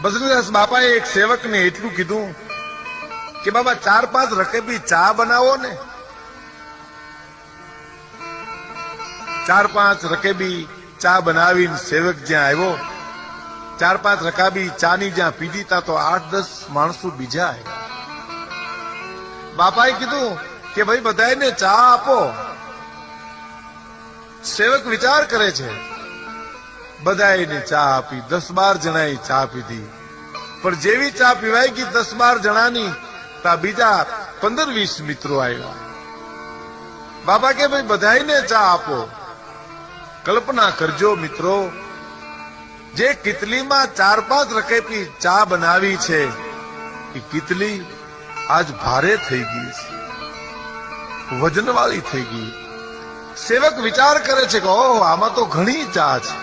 બસરીદાસ બાપાએ એક સેવકને એટલું કીધું કે બાબા 4-5 રકેબી ચા બનાવો ને. 4-5 રકેબી ચા બનાવીને સેવક જ્યાં આવ્યો, 4-5 રકાબી ચાની જ્યાં પીધી તા તો 8-10 માણસો બીજા આવ્યા. બાપાએ કીધું કે ભાઈ બધાને ચા આપો. સેવક વિચાર કરે છે, બધાને ચા આપી, 10-12 જણાએ ચા પીધી. પણ જેવી ચા પીવાઈ ગઈ 10-12 જણાની, તા બીજા 15-20 મિત્રો આવ્યા. બાબા કે ભાઈ બધાને ચા આપો. કલ્પના કરજો મિત્રો, જે કિતલીમાં 4-5 રકેબી ચા બનાવી છે એ કિતલી આજ ભારે થઈ ગઈ છે, વજનવાળી થઈ ગઈ. સેવક વિચાર કરે છે કે ઓહ, આમાં તો ઘણી ચા છે.